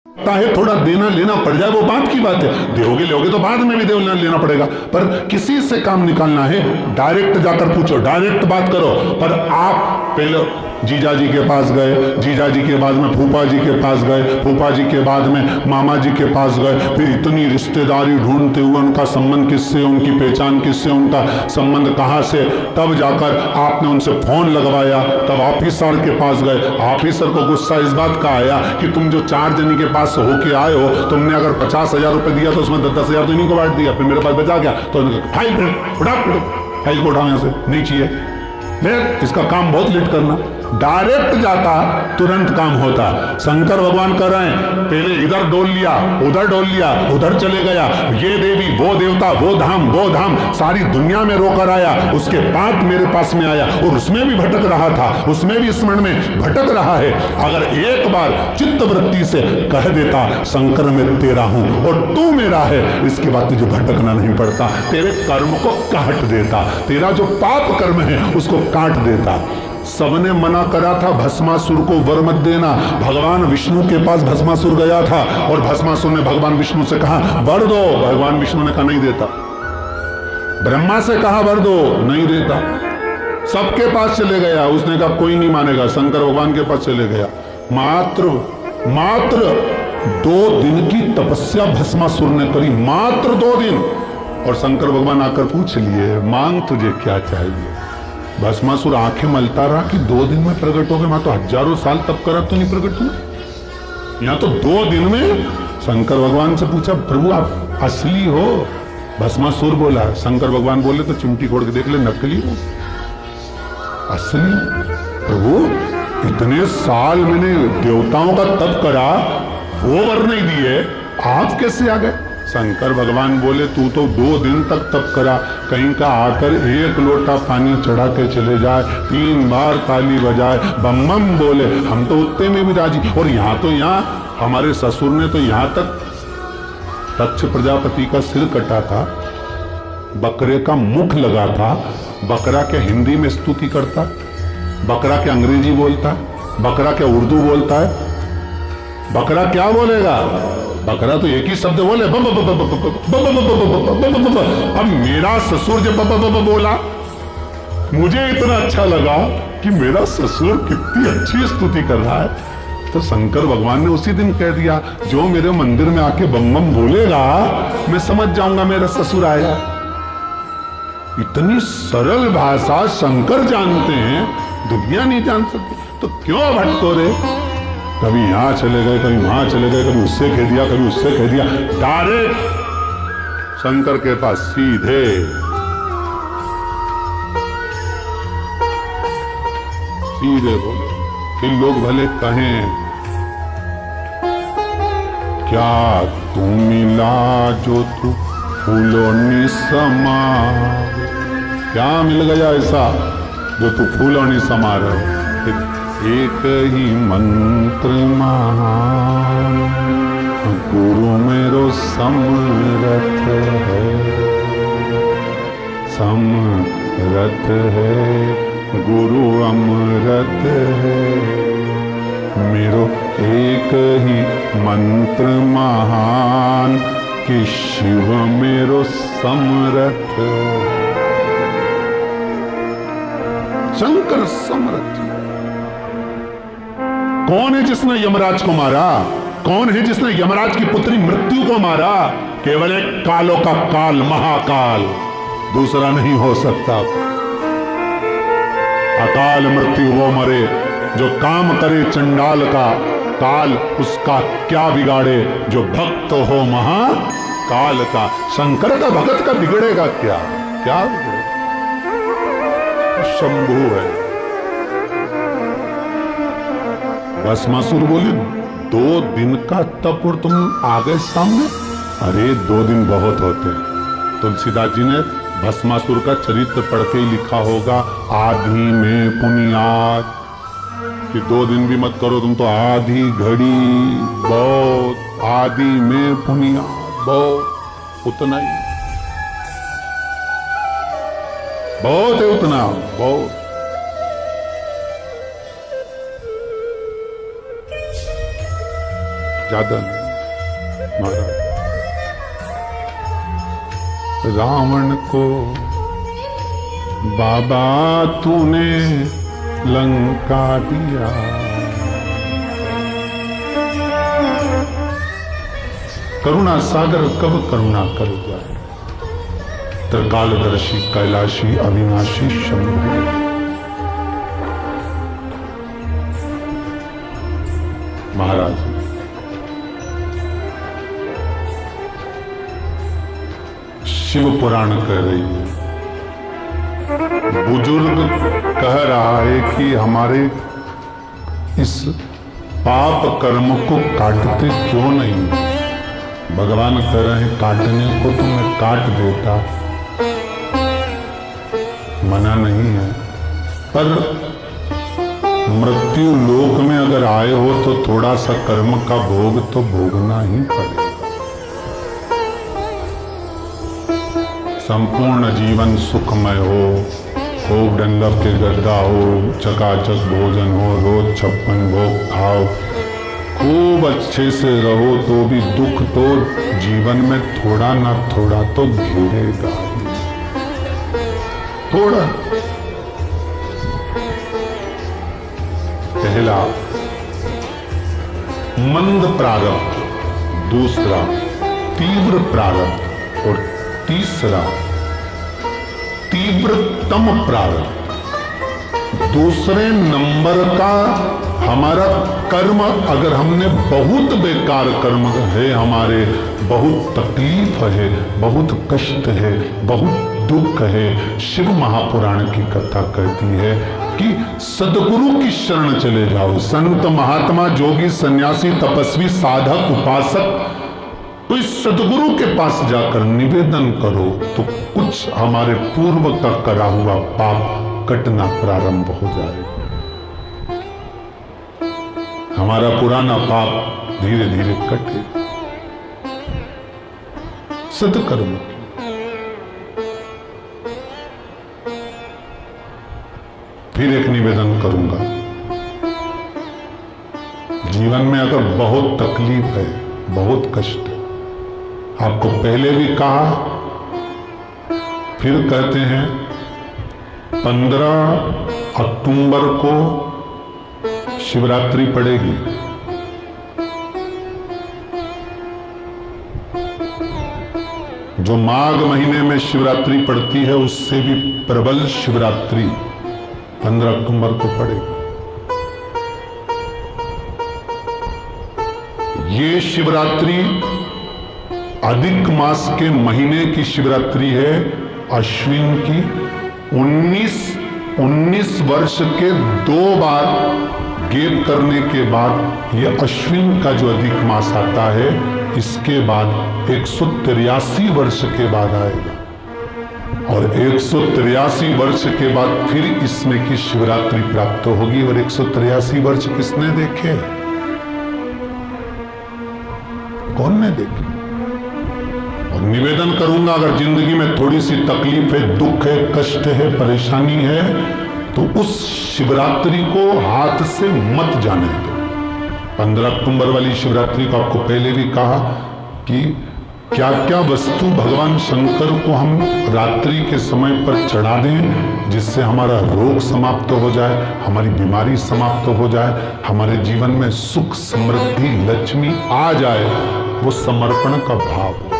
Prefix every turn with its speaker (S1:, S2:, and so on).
S1: है थोड़ा देना लेना पड़ जाए वो बात की बात है, दोगे लोगे तो बाद में भी देना लेना पड़ेगा, पर किसी से काम निकालना है डायरेक्ट जाकर पूछो, डायरेक्ट बात करो। पर आप पहले जीजा जी के पास गए, जीजा जी के बाद में फूफा जी के पास गए, फूफा जी के बाद में मामा जी के पास गए, फिर इतनी रिश्तेदारी ढूंढते हुए उनका संबंध किससे, उनकी पहचान किससे, उनका संबंध कहाँ से, तब जाकर आपने उनसे फोन लगवाया, तब ऑफिसर के पास गए। ऑफिसर को गुस्सा इस बात का आया कि तुम जो 4 जनी के पास होके आए हो, तुमने अगर 50,000 रुपए दिया तो उसमें 10,000 तो इन्हीं को बांट दिया, फिर मेरे पास बचा गया। तो फाइल को उठाओ यहाँ से, नहीं चाहिए, फिर इसका काम बहुत लेट करना। डायरेक्ट जाता तुरंत काम होता। शंकर भगवान कर रहे हैं, पहले इधर डोल लिया, उधर डोल लिया, उधर चले गया, ये देवी वो देवता वो धाम सारी दुनिया में रोकर आया, उसके बाद मेरे पास में आया और उसमें भी भटक रहा था, उसमें भी स्मरण में भटक रहा है। अगर एक बार चित्त वृत्ति से कह देता शंकर मैं तेरा हूं और तू मेरा है, इसके बाद तुझे भटकना नहीं पड़ता, तेरे कर्म को काट देता, तेरा जो पाप कर्म है उसको काट देता। सबने मना करा था भस्मासुर को वर मत देना, भगवान विष्णु के पास भस्मासुर गया था और भस्मासुर ने भगवान विष्णु से कहा वर दो, भगवान विष्णु ने कहा नहीं देता। ब्रह्मा से कहा वर दो, नहीं देता। सबके पास चले गया, उसने कहा कोई नहीं मानेगा, शंकर भगवान के पास चले गया। मात्र 2 दिन की तपस्या भस्मासुर ने करी, मात्र 2 दिन। और शंकर भगवान आकर पूछ लिए मांग तुझे क्या चाहिए। भस्मासुर आंखें मलता रहा कि 2 दिन में प्रकट हो गए, मैं तो हजारों साल तप करा तो नहीं प्रकट हुआ, यहाँ तो 2 दिन में। शंकर भगवान से पूछा प्रभु आप असली हो? भस्मासुर बोला। शंकर भगवान बोले तो चिमटी खोड़ के देख ले, नकली हो असली? प्रभु इतने साल मैंने देवताओं का तप करा, वो वर नहीं दिए, आप कैसे आ गए? शंकर भगवान बोले तू तो 2 दिन तक तप करा, कहीं का आकर 1 लोटा पानी चढ़ा के चले जाए, 3 बार ताली बजाए, बम बम बोले, हम तो उतने में भी राजी। और यहाँ हमारे ससुर ने तो यहाँ तक दक्ष प्रजापति का सिर कटा था, बकरे का मुख लगा था, बकरा के हिंदी में स्तुति करता, बकरा के अंग्रेजी बोलता, बकरा के उर्दू बोलता है, बकरा क्या बोलेगा? बकरा तो एक ही शब्द बोले अब मेरा ससुर जब बोला, मुझे इतना अच्छा लगा कि मेरा ससुर कितनी अच्छी स्तुति कर रहा है। तो शंकर भगवान ने उसी दिन कह दिया जो मेरे मंदिर में आके बम बम बोलेगा मैं समझ जाऊंगा मेरा ससुर आया। इतनी सरल भाषा शंकर जानते हैं, दुनिया नहीं जान सकती, तो क्यों भटको रे? कभी यहां चले गए, कभी वहां चले गए, कभी उससे कह दिया, कभी उससे कह दिया, डायरेक्ट शंकर के पास सीधे। सीधे बोले, फिर लोग भले कहें क्या तू मिला जो तू फूलों नि समा, क्या मिल गया ऐसा जो तू फूलों नि समा रहे? एक ही मंत्र महान गुरु मेरो समरथ है, समरथ है गुरु अमृत है, मेरो एक ही मंत्र महान कि शिव मेरो समरथ। शंकर समरथ। कौन है जिसने यमराज को मारा? कौन है जिसने यमराज की पुत्री मृत्यु को मारा? केवल एक कालों का काल, महाकाल, दूसरा नहीं हो सकता। अकाल मृत्यु वो मरे जो काम करे चंडाल का, काल उसका क्या बिगाड़े जो भक्त हो महाकाल का। शंकर का भगत का बिगड़ेगा क्या? क्या बिगड़ेगा? शंभु है। भस्मासुर बोले 2 दिन का तप और तुम आ गए सामने? अरे 2 दिन बहुत होते। तुलसीदास जी ने भस्मासुर का चरित्र पढ़ के ही लिखा होगा, आधी में पुनियाद, कि 2 दिन भी मत करो तुम तो आधी घड़ी बहुत, आधी में पुनियाद बहुत, उतना ही बहुत है, उतना बहुत। ज्यादा नहीं महाराज। रावण को बाबा तूने लंका दिया, करुणा सागर कब करुणा कर जाए, त्रिकालदर्शी कैलाशी अविनाशी शंभु। महाराज शिव पुराण कह रही है, बुजुर्ग कह रहा है कि हमारे इस पाप कर्म को काटते क्यों नहीं। भगवान कह रहे हैं काटने को तो मैं काट देता, मना नहीं है, पर मृत्यु लोक में अगर आए हो तो थोड़ा सा कर्म का भोग तो भोगना ही पड़ेगा। संपूर्ण जीवन सुखमय हो, खूब डंडक के गद्दा हो, चकाचक भोजन हो, रोज 56 भोग खाओ, खूब अच्छे से रहो, तो भी दुख तो जीवन में थोड़ा ना थोड़ा तो घेरेगा। थोड़ा पहला मंद प्रारब्ध, दूसरा तीव्र प्रारब्ध और तीसरा तीव्रतम प्रारब्ध। दूसरे नंबर का हमारा कर्म, अगर हमने बहुत बेकार कर्म है, हमारे बहुत तकलीफ है, बहुत कष्ट है, बहुत दुख है, शिव महापुराण की कथा कहती है कि सदगुरु की शरण चले जाओ। संत महात्मा जोगी सन्यासी तपस्वी साधक उपासक, तो इस सदगुरु के पास जाकर निवेदन करो तो कुछ हमारे पूर्व का करा हुआ पाप कटना प्रारंभ हो जाएगा। हमारा पुराना पाप धीरे धीरे कटे। सत्कर्म फिर एक निवेदन करूंगा, जीवन में अगर बहुत तकलीफ है, बहुत कष्ट है, आपको पहले भी कहा फिर कहते हैं, 15 अक्टूबर को शिवरात्रि पड़ेगी। जो माघ महीने में शिवरात्रि पड़ती है उससे भी प्रबल शिवरात्रि 15 अक्टूबर को पड़ेगी। ये शिवरात्रि अधिक मास के महीने की शिवरात्रि है, अश्विन की। 19 वर्ष के 2 बार गैप करने के बाद ये अश्विन का जो अधिक मास आता है, इसके बाद 183 वर्ष के बाद आएगा, और 183 वर्ष के बाद फिर इसमें की शिवरात्रि प्राप्त होगी। और 183 वर्ष किसने देखे? कौन ने देखे? और निवेदन करूंगा, अगर जिंदगी में थोड़ी सी तकलीफ है, दुख है, कष्ट है, परेशानी है, तो उस शिवरात्रि को हाथ से मत जाने दो। 15 अक्टूबर वाली शिवरात्रि को आपको पहले भी कहा कि क्या क्या वस्तु भगवान शंकर को हम रात्रि के समय पर चढ़ा दें, जिससे हमारा रोग समाप्त हो जाए, हमारी बीमारी समाप्त हो जाए, हमारे जीवन में सुख समृद्धि लक्ष्मी आ जाए। वो समर्पण का भाव हो।